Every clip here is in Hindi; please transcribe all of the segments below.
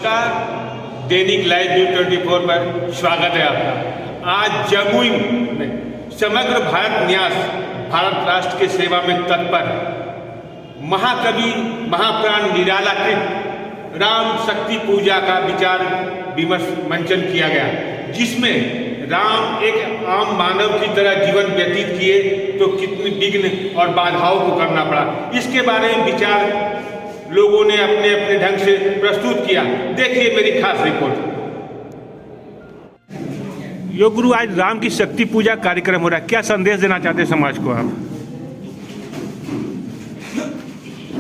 नमस्कार, दैनिक लाइव न्यूज 24 पर स्वागत है आपका। आज जमुई में समग्र भारत न्यास भारत राष्ट्र के सेवा में तत्पर महाकवि महाप्राण निराला कृत राम शक्ति पूजा का विचार विमर्श मंचन किया गया, जिसमें राम एक आम मानव की तरह जीवन व्यतीत किए तो कितनी विघ्न और बाधाओं को करना पड़ा। इसके बारे में विचार लोगों ने अपने अपने ढंग से प्रस्तुत किया। देखिए मेरी खास रिपोर्ट। योग गुरु, आज राम की शक्ति पूजा कार्यक्रम हो रहा है, क्या संदेश देना चाहते हैं समाज को आप?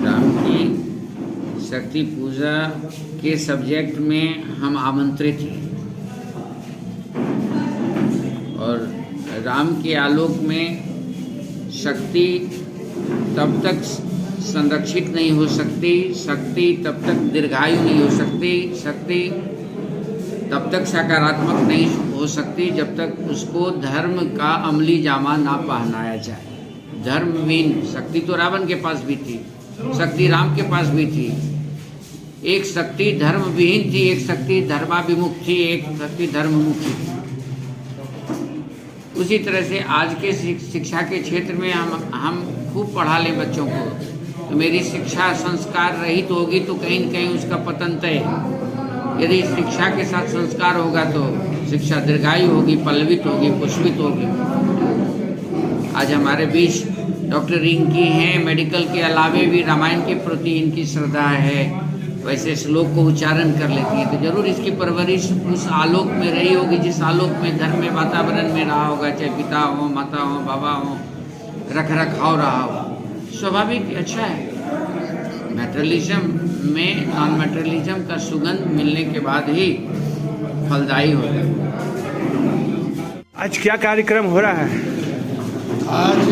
राम की शक्ति पूजा के सब्जेक्ट में हम आमंत्रित हैं और राम के आलोक में शक्ति तब तक संरक्षित नहीं हो सकती, शक्ति तब तक दीर्घायु नहीं हो सकती, शक्ति तब तक सकारात्मक नहीं हो सकती जब तक उसको धर्म का अमली जामा ना पहनाया जाए। धर्महीन शक्ति तो रावण के पास भी थी, शक्ति राम के पास भी थी। एक शक्ति धर्मविहीन थी, एक शक्ति धर्माभिमुख थी, एक शक्ति धर्ममुखी थी। उसी तरह से आज के शिक्षा के क्षेत्र में हम खूब पढ़ा लें बच्चों को, तो मेरी शिक्षा संस्कार रहित होगी तो कहीं न कहीं उसका पतन तय है। यदि शिक्षा के साथ संस्कार होगा तो शिक्षा दीर्घायु होगी, पल्लवित होगी, पुष्पित होगी। आज हमारे बीच डॉक्टर रिंकी हैं, मेडिकल के अलावे भी रामायण के प्रति इनकी श्रद्धा है, वैसे श्लोक को उच्चारण कर लेती है। तो जरूर इसकी परवरिश उस आलोक में रही होगी जिस आलोक में घर में वातावरण में रहा होगा, चाहे पिता हो, माता हो, बाबा हो, रख रखाव रहा हो। स्वाभाविक अच्छा है। मैटेरियलिज्म में नॉन मैटेरियलिज्म का सुगंध मिलने के बाद ही फलदायी होगा। आज क्या कार्यक्रम हो रहा है? आज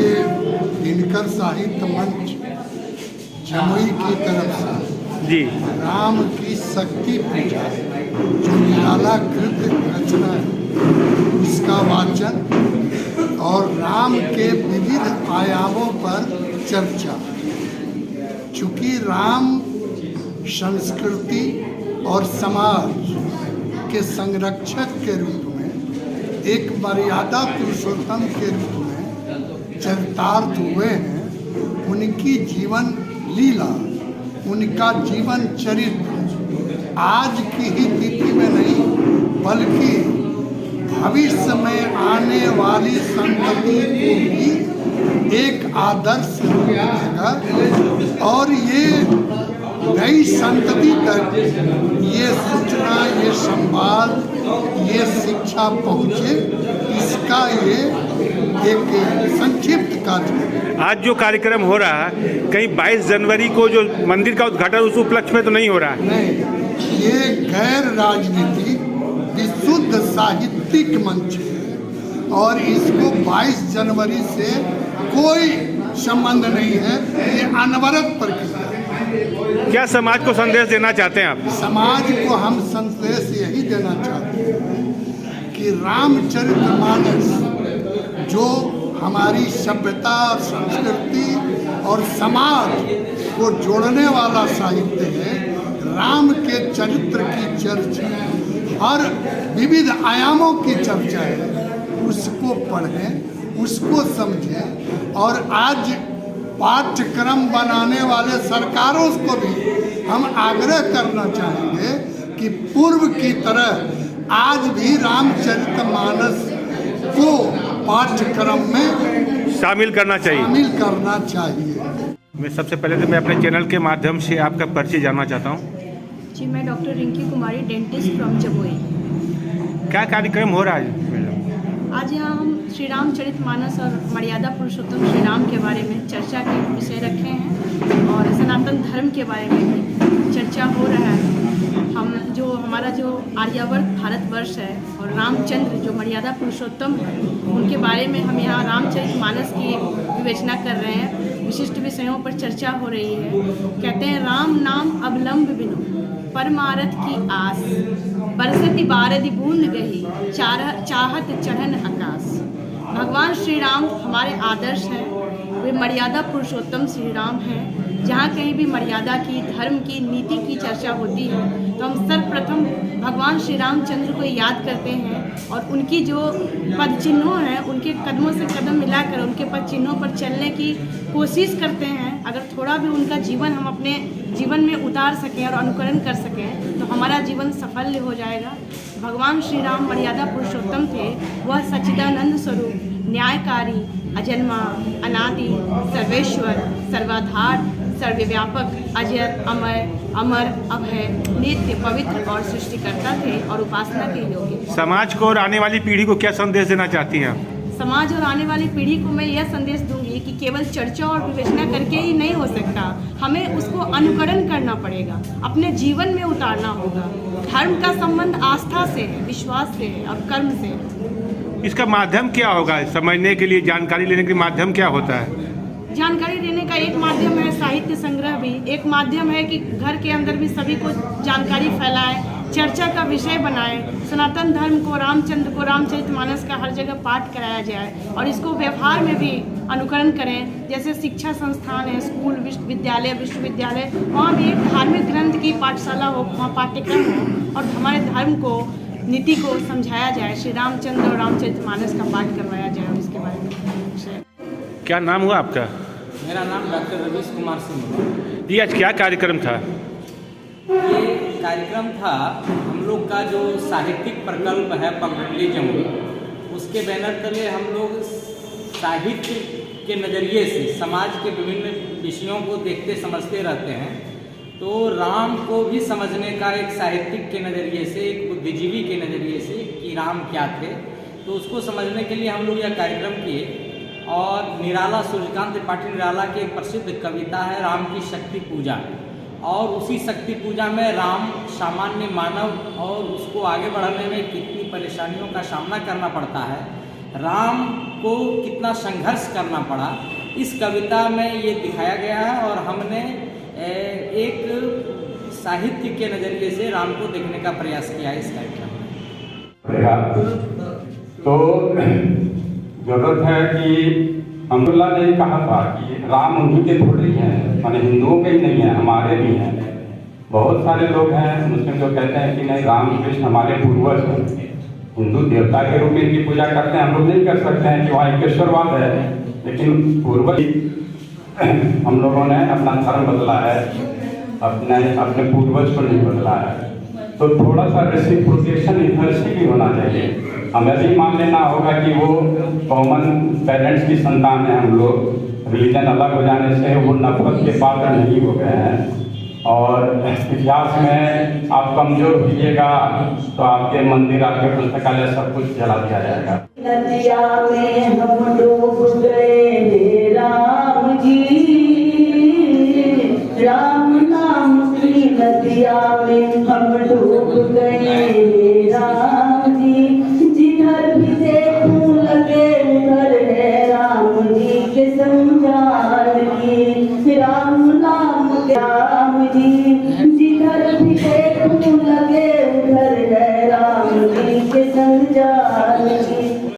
दिनकर साहित्य मंच जमुई की तरफ से जी राम की शक्ति पूजा जो निराला कृत रचना है उसका वाचन और राम के विविध आयामों पर चर्चा। चूँकि राम संस्कृति और समाज के संरक्षक के रूप में एक मर्यादा पुरुषोत्तम के रूप में चरितार्थ हुए हैं, उनकी जीवन लीला, उनका जीवन चरित्र आज की ही तिथि में नहीं बल्कि भविष्य में आने वाली संतति को भी एक आदर्श देगा और ये नई संतति तक ये सूचना, ये संवाद, ये शिक्षा पहुँचे, इसका ये एक संक्षिप्त कार्य। आज जो कार्यक्रम हो रहा है कहीं 22 जनवरी को जो मंदिर का उद्घाटन उस उपलक्ष्य में तो नहीं हो रहा है? नहीं, ये गैर राजनीतिक विशुद्ध साहित्यिक मंच है और इसको 22 जनवरी से कोई संबंध नहीं है। ये अनवरत प्रक्रिया है। क्या समाज को संदेश देना चाहते हैं आप? समाज को हम संदेश यही देना चाहते हैं कि रामचरितमानस जो हमारी सभ्यता और संस्कृति और समाज को जोड़ने वाला साहित्य है, राम के चरित्र की चर्चा और विविध आयामों की चर्चा है, उसको पढ़ें, उसको समझें। और आज पाठ्यक्रम बनाने वाले सरकारों को भी हम आग्रह करना चाहेंगे कि पूर्व की तरह आज भी रामचरितमानस को पाठ्यक्रम में शामिल करना चाहिए। मैं सबसे पहले तो मैं अपने चैनल के माध्यम से आपका परिचय जानना चाहता हूँ। जी, मैं doctor Rinki Kumari, dentist from Jamui. क्या कार्यक्रम हो रहा है? आज यहाँ हम श्री रामचरितमानस और मर्यादा पुरुषोत्तम श्री राम के बारे में चर्चा के विषय रखे हैं और सनातन धर्म के बारे में भी चर्चा हो रहा है। हमारा जो आर्यावर्त भारतवर्ष है और रामचंद्र जो मर्यादा पुरुषोत्तम है, उनके बारे में हम यहाँ रामचरितमानस की विवेचना कर रहे हैं। विशिष्ट विषयों पर चर्चा हो रही है। कहते हैं राम नाम अवलंब बिनु परमारथ की आस, बरसती बारदी बूंद गही चाहत चढ़न आकाश। भगवान श्री राम हमारे आदर्श हैं, वे मर्यादा पुरुषोत्तम श्री राम हैं। जहाँ कहीं भी मर्यादा की, धर्म की, नीति की चर्चा होती है तो हम सर्वप्रथम भगवान श्री रामचंद्र को याद करते हैं और उनकी जो पद चिन्हों हैं उनके कदमों से कदम मिलाकर उनके पद चिन्हों पर चलने की कोशिश करते हैं। अगर थोड़ा भी उनका जीवन हम अपने जीवन में उतार सकें और अनुकरण कर सकें तो हमारा जीवन सफल हो जाएगा। भगवान श्री राम मर्यादा पुरुषोत्तम थे। वह सच्चिदानंद स्वरूप, न्यायकारी, अजन्मा, अनादि, सर्वेश्वर, सर्वाधार, सर्वव्यापक, अजर, अमर, अभय, नित्य, पवित्र और सृष्टिकर्ता थे और उपासना के योग्य। समाज को और आने वाली पीढ़ी को क्या संदेश देना चाहती हैं? समाज और आने वाली पीढ़ी को मैं यह संदेश दूंगी कि केवल चर्चा और विवेचना करके ही नहीं हो सकता, हमें उसको अनुकरण करना पड़ेगा, अपने जीवन में उतारना होगा। धर्म का संबंध आस्था से है, विश्वास से है और कर्म से है। इसका माध्यम क्या होगा? समझने के लिए, जानकारी लेने के माध्यम क्या होता है? जानकारी देने का एक माध्यम है साहित्य संग्रह, भी एक माध्यम है कि घर के अंदर भी सभी को जानकारी फैलाएं, चर्चा का विषय बनाएं, सनातन धर्म को, रामचंद्र को, रामचरितमानस का हर जगह पाठ कराया जाए और इसको व्यवहार में भी अनुकरण करें। जैसे शिक्षा संस्थान है, स्कूल, विश्वविद्यालय, वहाँ भी एक धार्मिक ग्रंथ की पाठशाला हो, वहाँ पाठ्यक्रम हो और हमारे धर्म को, नीति को समझाया जाए, श्री रामचंद्र और रामचरितमानस का पाठ करवाया जाए और इसके बारे में। क्या नाम हुआ आपका? मेरा नाम डॉक्टर रवीश कुमार सिंह है। जी, आज क्या कार्यक्रम था? ये कार्यक्रम था हम लोग का जो साहित्यिक प्रकल्प है पंगुली जमुई, उसके बैनर तले हम लोग साहित्य के नज़रिए से समाज के विभिन्न विषयों को देखते समझते रहते हैं। तो राम को भी समझने का एक साहित्यिक के नज़रिए से, एक बुद्धिजीवी के नज़रिए से कि राम क्या थे, तो उसको समझने के लिए हम लोग यह कार्यक्रम किए। और निराला, सूर्यकांत त्रिपाठी निराला की एक प्रसिद्ध कविता है राम की शक्ति पूजा, और उसी शक्ति पूजा में राम सामान्य मानव और उसको आगे बढ़ाने में कितनी परेशानियों का सामना करना पड़ता है, राम को कितना संघर्ष करना पड़ा, इस कविता में ये दिखाया गया है। और हमने एक साहित्य के नज़रिए से राम को देखने का प्रयास किया है इस कार्यक्रम में। तो जरूरत है कि अब्दुल्ला ने कहा था कि राम उन्हीं के थोड़े ही हैं, माने हिंदुओं के ही नहीं हैं, हमारे भी हैं। बहुत सारे लोग हैं मुस्लिम जो कहते हैं कि नहीं, राम कृष्ण हमारे पूर्वज हैं, हिंदू देवता के रूप में इनकी पूजा करते हैं, हम लोग नहीं कर सकते हैं कि वहाँ एकेश्वरवाद है, लेकिन पूर्वज हम लोगों ने अपना धर्म बदला है, अपने पूर्वज को नहीं बदला है। तो थोड़ा सा रेसिप्रोकेशन इधर से भी होना चाहिए। हमें भी मान लेना होगा कि वो कॉमन पेरेंट्स की संतान है हम लोग, रिलीजन अलग हो जाने से वो नफरत के पात्र नहीं हो गए हैं। और इतिहास में आप कमजोर होइएगा तो आपके मंदिर, आपके पुस्तकालय सब कुछ जला दिया जाएगा। नदिया में हम डूब गए राम जी, राम नाम की नदिया में हम डूब गए राम जी, जिधर भी देखूं लगे उधर है राम जी के समझाने, राम नाम राम जी।